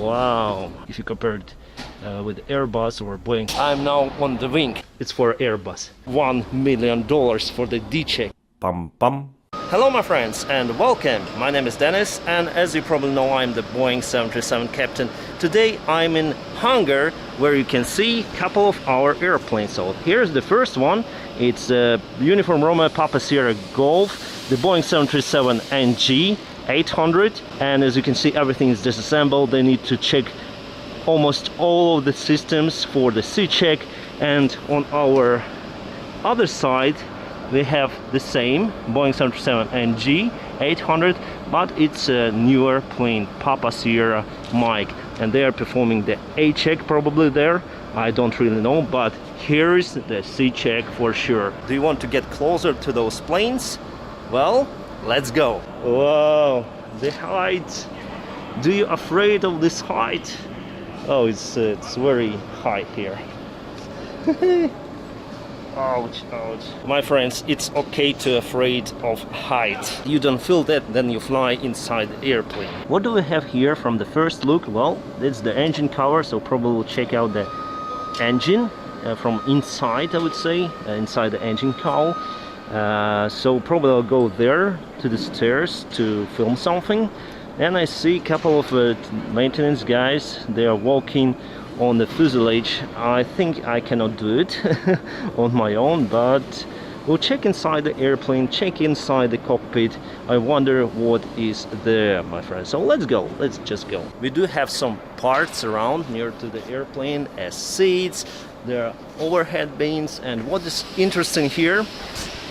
Wow, if you compare it with Airbus or Boeing. I'm now on the wing. It's for Airbus. $1 million for the D-check. Pum pum. Hello my friends and welcome. My name is Dennis and as you probably know I'm the Boeing 737 captain. Today I'm in Hangar where you can see a couple of our airplanes. So here's the first one. It's Uniform Roma Papa Sierra Golf, the Boeing 737 NG 800, and as you can see everything is disassembled. They need to check almost all of the systems for the C-check, and on our other side we have the same Boeing 737 NG 800, but it's a newer plane, Papa Sierra Mike, and they are performing the A-check probably there. I don't really know, but here is the C-check for sure. Do you want to get closer to those planes? Well, let's go. Wow, the height. Do you afraid of this height? Oh, it's very high here. Ouch, ouch. My friends, it's okay to afraid of height. You don't feel that, then you fly inside the airplane. What do we have here from the first look? Well, it's the engine cover, so probably we'll check out the engine from inside, I would say, inside the engine cowl. So probably I'll go there to the stairs to film something. And I see a couple of maintenance guys. They are walking on the fuselage. I think I cannot do it on my own, but we'll check inside the airplane, check inside the cockpit. I wonder what is there, my friends. So let's go, let's just go. We do have some parts around near to the airplane as seats. There are overhead bins, and what is interesting here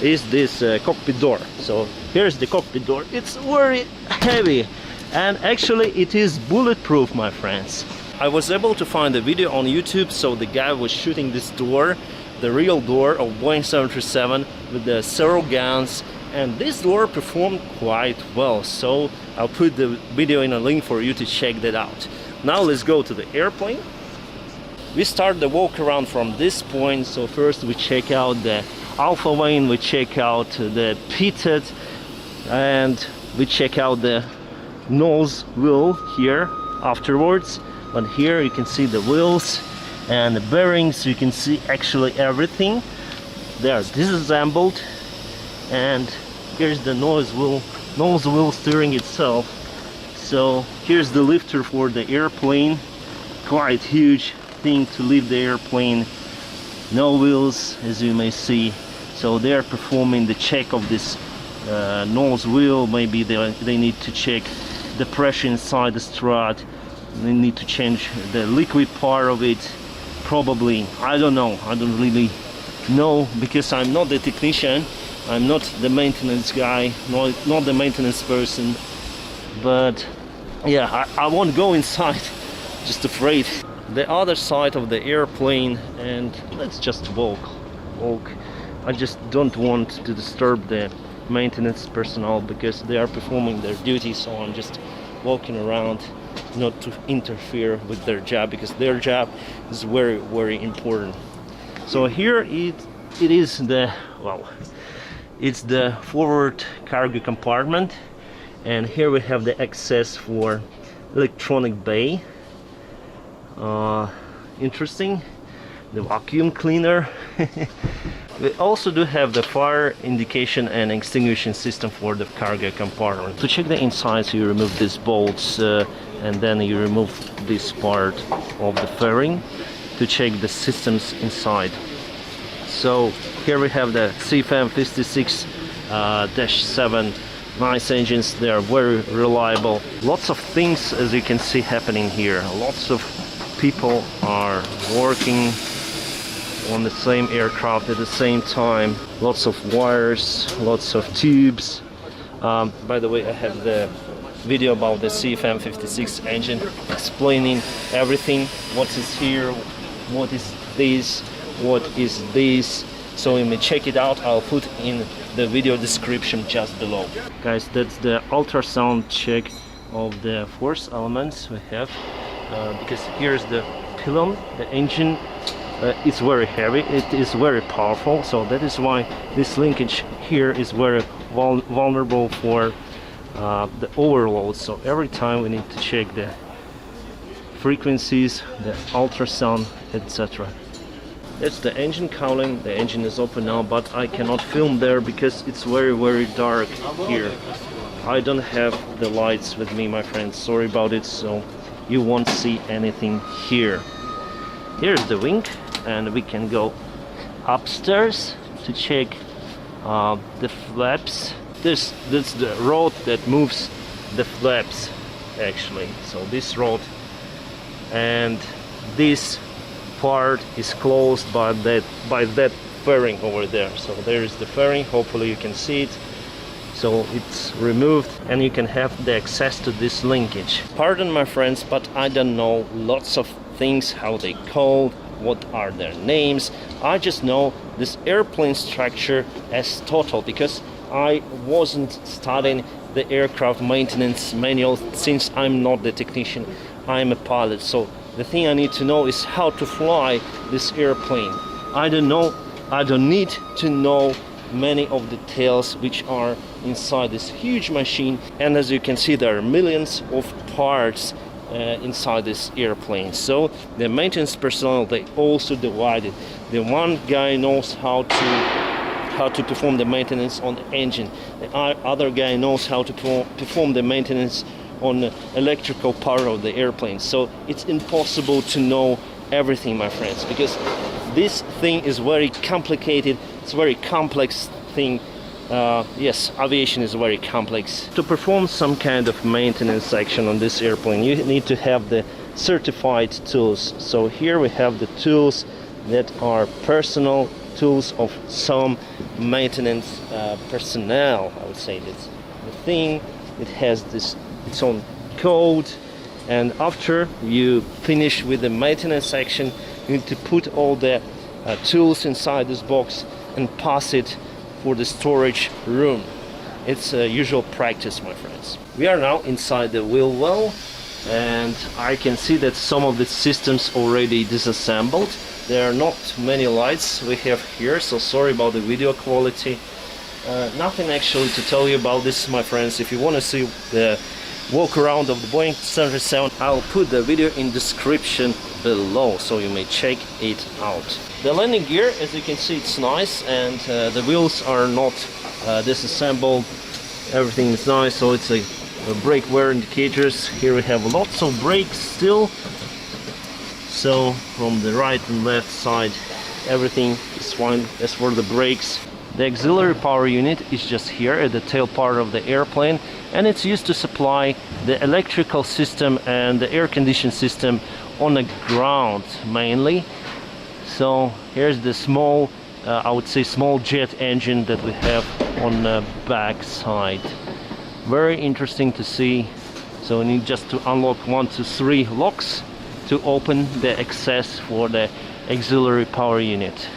is this cockpit door. So here's the cockpit door. It's very heavy, and actually it is bulletproof, my friends. I was able to find a video on YouTube, so the guy was shooting this door, the real door of Boeing 737 with the several guns, and this door performed quite well, so I'll put the video in a link for you to check that out. Now let's go to the airplane. We start the walk around from this point. So first we check out the alpha vane, we check out the pitted, and we check out the nose wheel here afterwards. But here you can see the wheels and the bearings. You can see actually everything. They are disassembled, and here's the nose wheel steering itself. So here's the lifter for the airplane. Quite huge thing to lift the airplane. No wheels, as you may see. So they are performing the check of this nose wheel. Maybe they need to check the pressure inside the strut. They need to change the liquid part of it, probably. I don't know, I don't really know, because I'm not the technician, I'm not the maintenance guy, not the maintenance person. But yeah, I won't go inside, just afraid. The other side of the airplane, and let's just walk. I just don't want to disturb the maintenance personnel because they are performing their duty, so I'm just walking around, not to interfere with their job, because their job is very, very important. So here it is the, well, it's the forward cargo compartment, and here we have the access for electronic bay. Interesting, the vacuum cleaner. We also do have the fire indication and extinguishing system for the cargo compartment. To check the inside, you remove these bolts and then you remove this part of the fairing to check the systems inside. So here we have the Cfm56 -7 nice engines. They are very reliable. Lots of things, as you can see, happening here. Lots of people are working on the same aircraft at the same time. Lots of wires, lots of tubes. By the way, I have the video about the Cfm56 engine explaining everything, what is here, what is this, what is this. So you may check it out. I'll put in the video description just below. Guys, that's the ultrasound check of the force elements we have, because here's the pylon, the engine. It's very heavy, it is very powerful, so that is why this linkage here is very vulnerable for the overload. So every time we need to check the frequencies, the ultrasound, etc. That's the engine cowling. The engine is open now, but I cannot film there because it's very dark here. I don't have the lights with me, my friends, sorry about it, so you won't see anything here. Here's the wing, and we can go upstairs to check the flaps. This is the rod that moves the flaps actually, so this rod, and this part is closed by that fairing over there. So there is the fairing, hopefully you can see it. So it's removed and you can have the access to this linkage. Pardon my friends, but I don't know lots of things, how they called, what are their names. I just know this airplane structure as total because I wasn't studying the aircraft maintenance manual since I'm not the technician, I'm a pilot. So the thing I need to know is how to fly this airplane. I don't need to know many of the details which are inside this huge machine, and as you can see there are millions of parts inside this airplane. So the maintenance personnel, they also divided. The one guy knows how to perform the maintenance on the engine, the other guy knows how to perform the maintenance on the electrical power of the airplane. So it's impossible to know everything, my friends, because this thing is very complicated. It's a very complex thing. Yes, aviation is very complex. To perform some kind of maintenance action on this airplane, you need to have the certified tools. So here we have the tools that are personal tools of some maintenance personnel. I would say that's the thing. It has its own code, and after you finish with the maintenance section, you need to put all the tools inside this box and pass it for the storage room. It's a usual practice, my friends. We are now inside the wheel well, and I can see that some of the systems already disassembled. There are not many lights we have here, so sorry about the video quality. Nothing actually to tell you about this, my friends. If you want to see the walk around of the Boeing 737, I'll put the video in description below so you may check it out. The landing gear, as you can see, it's nice, and the wheels are not disassembled. Everything is nice, so it's a brake wear indicators. Here we have lots of brakes still, so from the right and left side everything is fine. As for the brakes, the auxiliary power unit is just here at the tail part of the airplane, and it's used to supply the electrical system and the air conditioning system on the ground mainly. So here's the small, I would say small jet engine that we have on the back side. Very interesting to see. So we need just to unlock 1 to 3 locks to open the access for the auxiliary power unit.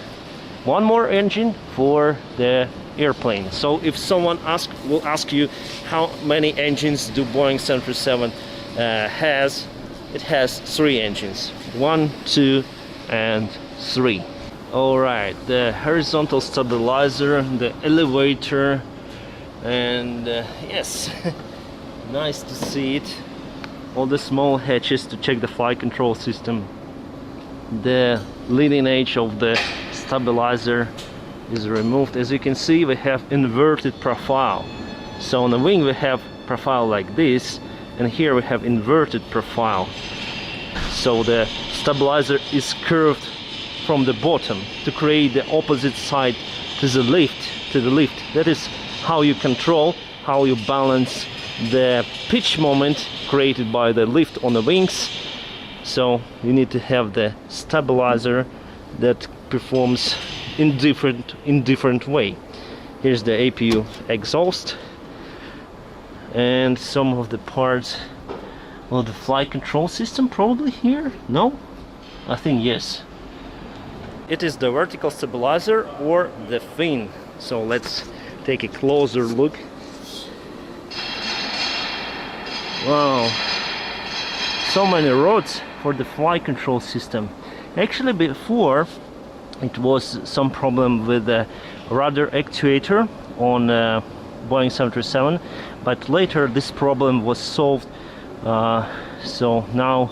One more engine for the airplane. So if someone will ask you how many engines do Boeing 737 has, it has 3 engines. 1, 2, and 3. Alright, the horizontal stabilizer, the elevator, and yes, nice to see it. All the small hatches to check the flight control system. The leading edge of the stabilizer is removed. As you can see, we have inverted profile. So on the wing we have profile like this, and here we have inverted profile. So the stabilizer is curved from the bottom to create the opposite side to the lift. That is how you control, how you balance the pitch moment created by the lift on the wings. So you need to have the stabilizer that performs in different way. Here's the Apu Exhaust and some of the parts of the flight control system, probably here. No, I think yes. It is the vertical stabilizer or the fin. So let's take a closer look. Wow, so many rods for the flight control system. Actually, before it was some problem with the rudder actuator on Boeing 737, but later this problem was solved. So now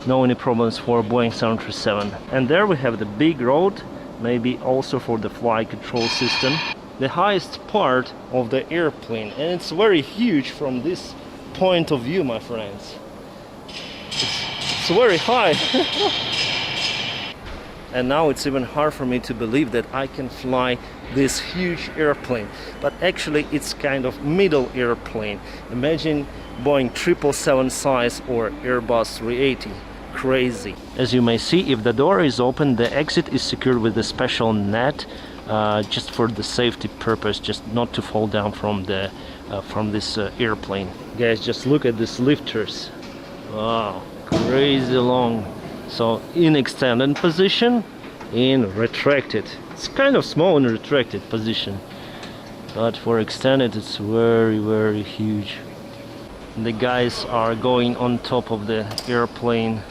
no any problems for Boeing 737. And there we have the big road, maybe also for the flight control system. The highest part of the airplane, and it's very huge from this point of view, my friends. It's very high. And now it's even hard for me to believe that I can fly this huge airplane, but actually it's kind of middle airplane. Imagine Boeing 777 size or Airbus 380. Crazy. As you may see, if the door is open, the exit is secured with a special net, just for the safety purpose, just not to fall down from the this airplane. Guys, just look at these lifters. Wow, crazy long. So in extended position, in retracted. It's kind of small in retracted position, but for extended it's very huge. The guys are going on top of the airplane.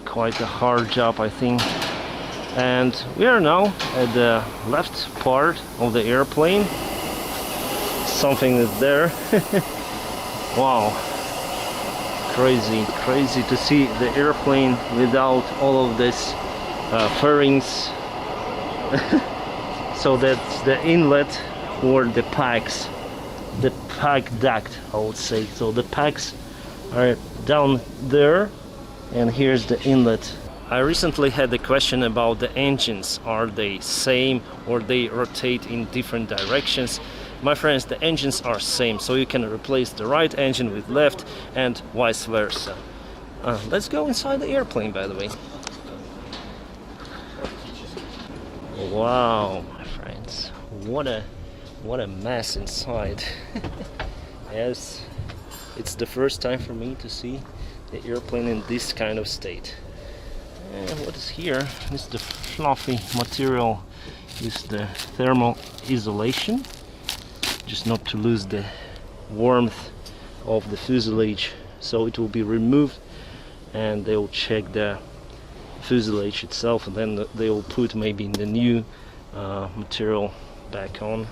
Quite a hard job, I think. And we are now at the left part of the airplane. Something is there. Wow, crazy to see the airplane without all of this fairings. So that's the inlet for the packs, the pack duct, I would say. So the packs are down there, and here's the inlet. I recently had a question about the engines. Are they same or they rotate in different directions? My friends, the engines are same, so you can replace the right engine with left and vice versa. Let's go inside the airplane, by the way. Wow, my friends, what a mess inside. Yes, it's the first time for me to see the airplane in this kind of state. And what is here? This is the fluffy material, is the thermal insulation, just not to lose the warmth of the fuselage. So it will be removed, and they will check the fuselage itself, and then they will put maybe the new material back on.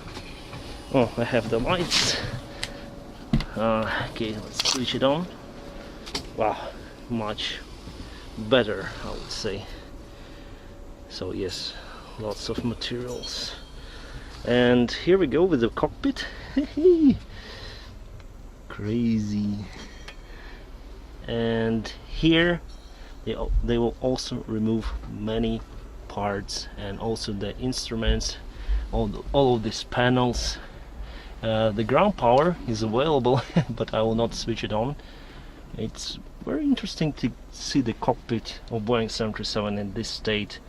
Oh, I have the lights. Okay, let's switch it on. Wow, much better, I would say. So yes, lots of materials. And here we go with the cockpit. Crazy. And here they will also remove many parts, and also the instruments, all of these panels. The ground power is available, but I will not switch it on. It's very interesting to see the cockpit of Boeing 737 in this state.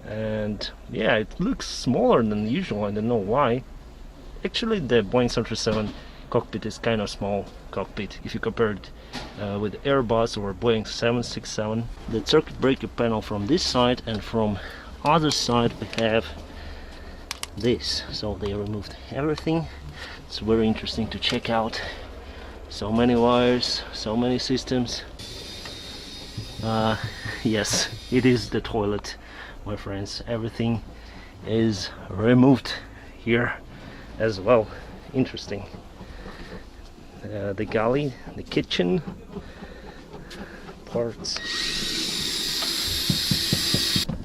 And yeah, it looks smaller than usual. I don't know why. Actually, the Boeing 737 cockpit is kind of small cockpit if you compare it with Airbus or Boeing 767. The circuit breaker panel from this side, and from other side we have this. So they removed everything. It's very interesting to check out. So many wires, so many systems. Yes, it is the toilet, my friends. Everything is removed here as well. Interesting. The galley, the kitchen parts.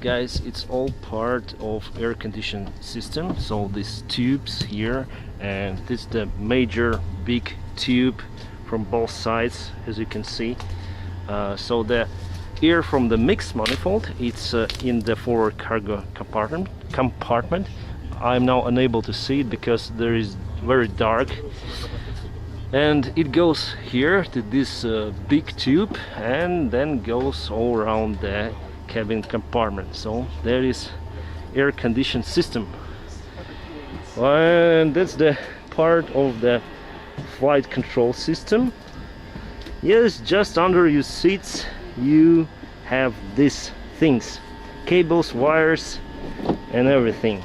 Guys, it's all part of air conditioning system. So these tubes here, and this is the major big tube from both sides, as you can see. So the air from the mixed manifold, it's in the forward cargo compartment. I'm now unable to see it because there is very dark, and it goes here to this big tube, and then goes all around the cabin compartment. So there is air conditioning system, and that's the part of the flight control system. Yes, just under your seats you have these things, cables, wires, and everything.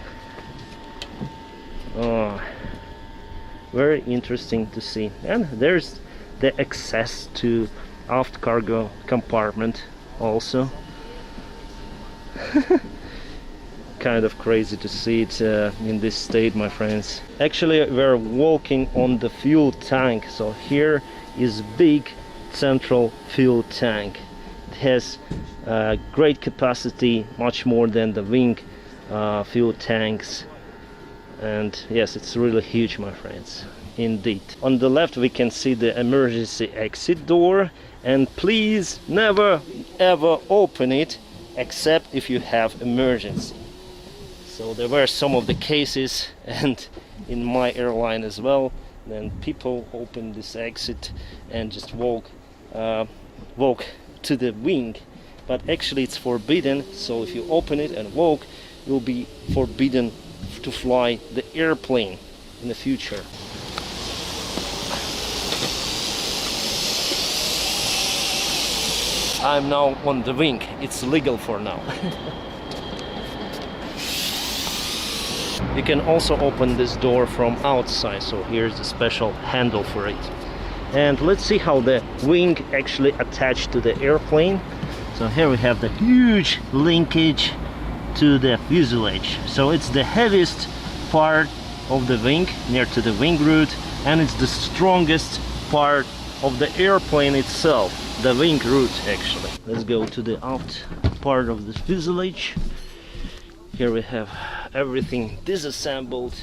Very interesting to see. And there's the access to aft cargo compartment also. Kind of crazy to see it in this state, my friends. Actually, we're walking on the fuel tank. So here is big central fuel tank. has great capacity, much more than the wing fuel tanks. And yes, it's really huge, my friends, indeed. On the left we can see the emergency exit door, and please never ever open it except if you have emergency. So there were some of the cases, and in my airline as well, then people open this exit and just walk to the wing, but actually it's forbidden. So if you open it and walk, you'll be forbidden to fly the airplane in the future. I'm now on the wing. It's legal for now. You can also open this door from outside, so here's the special handle for it. And let's see how the wing actually attached to the airplane. So here we have the huge linkage to the fuselage. So it's the heaviest part of the wing, near to the wing root, and it's the strongest part of the airplane itself, the wing root actually. Let's go to the out part of the fuselage. Here we have everything disassembled,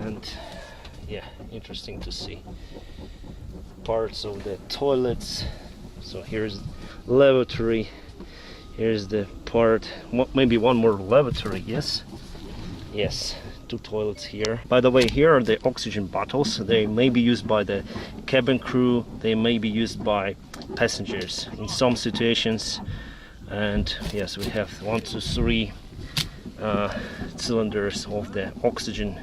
and yeah, interesting to see parts of the toilets. So here's lavatory, here's the part, maybe one more lavatory. Yes, 2 toilets here. By the way, here are the oxygen bottles. They may be used by the cabin crew, they may be used by passengers in some situations. And yes, we have 1, 2, 3 cylinders of the oxygen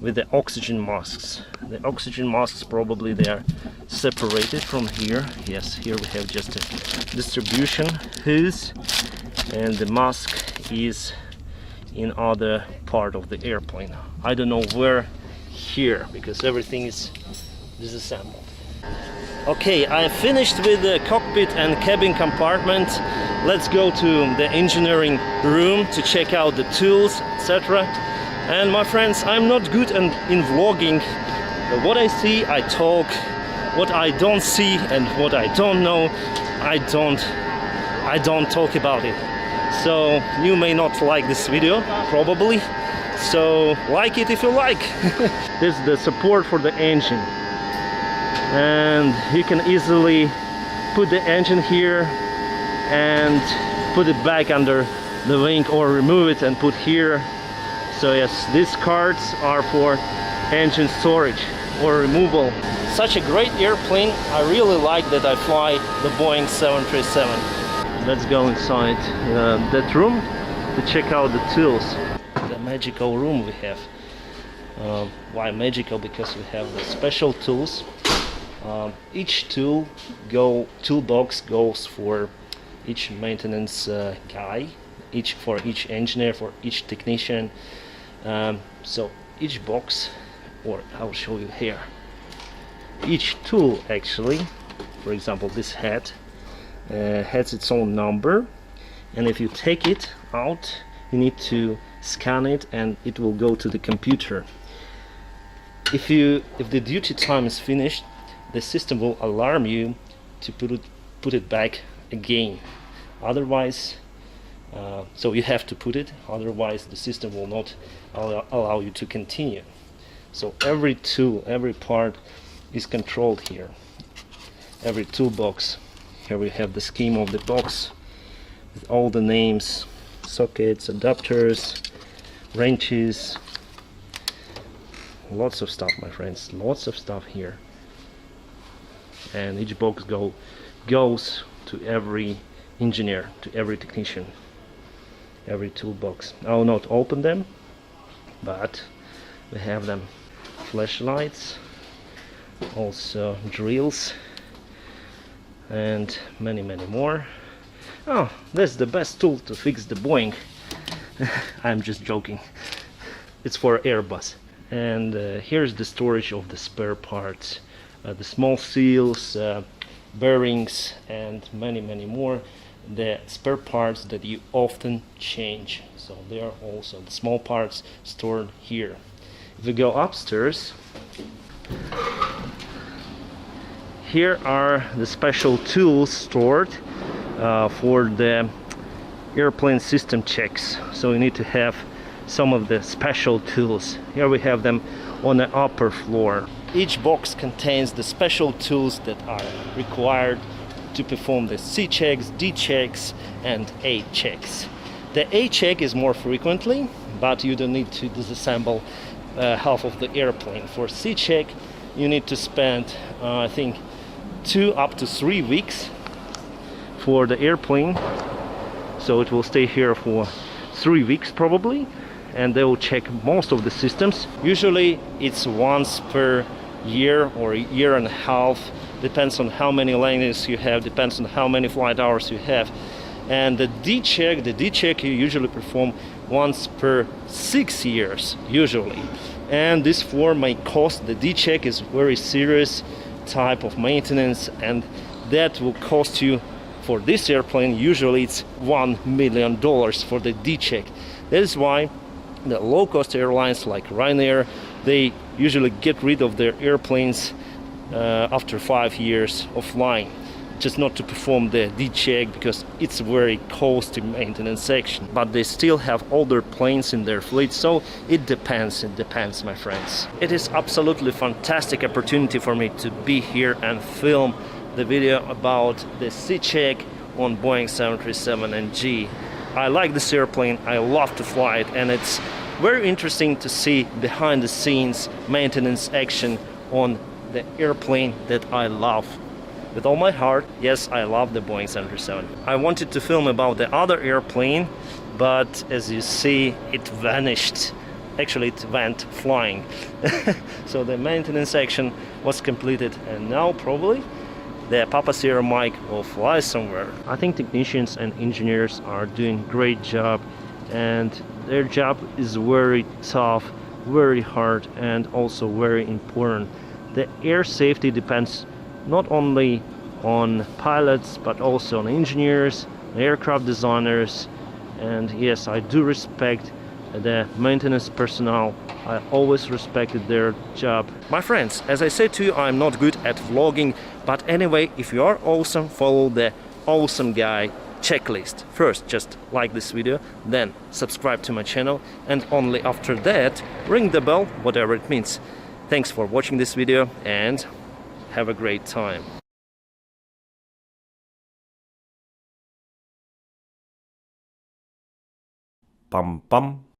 with the oxygen masks. The oxygen masks, probably they are separated from here. Yes, here we have just a distribution hose, and the mask is in other part of the airplane. I don't know where here, because everything is disassembled. Okay, I finished with the cockpit and cabin compartment. Let's go to the engineering room to check out the tools, etc. And my friends, I'm not good in vlogging. But what I see, I talk. What I don't see and what I don't know, I don't talk about it. So you may not like this video, probably. So like it if you like. This is the support for the engine. And you can easily put the engine here and put it back under the wing, or remove it and put here. So yes, these cards are for engine storage or removal. Such a great airplane. I really like that I fly the Boeing 737. Let's go inside that room to check out the tools. The magical room we have. Why magical? Because we have the special tools. Each toolbox goes for each maintenance guy, for each engineer, for each technician. So each box, or I'll show you here, each tool actually, for example this head has its own number, and if you take it out you need to scan it and it will go to the computer. If the duty time is finished, the system will alarm you to put it back again. Otherwise, so you have to put it, otherwise the system will not allow you to continue. So every tool, every part is controlled here. Every toolbox. Here we have the scheme of the box with all the names, sockets, adapters, wrenches. Lots of stuff, my friends, lots of stuff here. And each box goes to every engineer, to every technician, every toolbox. I will not open them, but we have them. Flashlights, also drills, and many more. Oh, that's the best tool to fix the Boeing. I'm just joking. It's for Airbus. And here's the storage of the spare parts, the small seals, bearings, and many more. The spare parts that you often change. So they are also the small parts stored here. If we go upstairs, here are the special tools stored. for the airplane system checks, so you need to have some of the special tools. Here we have them on the upper floor. Each box contains the special tools that are required to perform the C checks, D checks and A checks. The A check is more frequently, but you don't need to disassemble half of the airplane. For C check you need to spend I think 2 up to 3 weeks for the airplane, so it will stay here for 3 weeks probably, and they will check most of the systems. Usually it's once per year or a year and a half, depends on how many landings you have, depends on how many flight hours you have. And the D check you usually perform once per 6 years usually, and this floor may cost, the D check is very serious type of maintenance, and that will cost you, for this airplane usually it's $1 million for the D check. That is why the low-cost airlines like Ryanair, they usually get rid of their airplanes after 5 years of flying, just not to perform the D check, because it's a very costly maintenance section. But they still have older planes in their fleet, so it depends, my friends. It is absolutely fantastic opportunity for me to be here and film the video about the C check on Boeing 737NG. I like this airplane, I love to fly it, and it's very interesting to see behind the scenes maintenance action on the airplane that I love with all my heart. Yes, I love the Boeing 737. I wanted to film about the other airplane, but as you see, it vanished. Actually, it went flying. So the maintenance action was completed, and now probably the Papa Sierra Mike will fly somewhere. I think technicians and engineers are doing great job, and their job is very tough, very hard, and also very important. The air safety depends not only on pilots but also on engineers, aircraft designers, and yes, I do respect the maintenance personnel. I always respected their job. My friends, as I said to you, I'm not good at vlogging, but anyway, if you are awesome, follow the awesome guy checklist. First, just like this video, then subscribe to my channel, and only after that ring the bell, whatever it means. Thanks for watching this video and have a great time. Pam pam.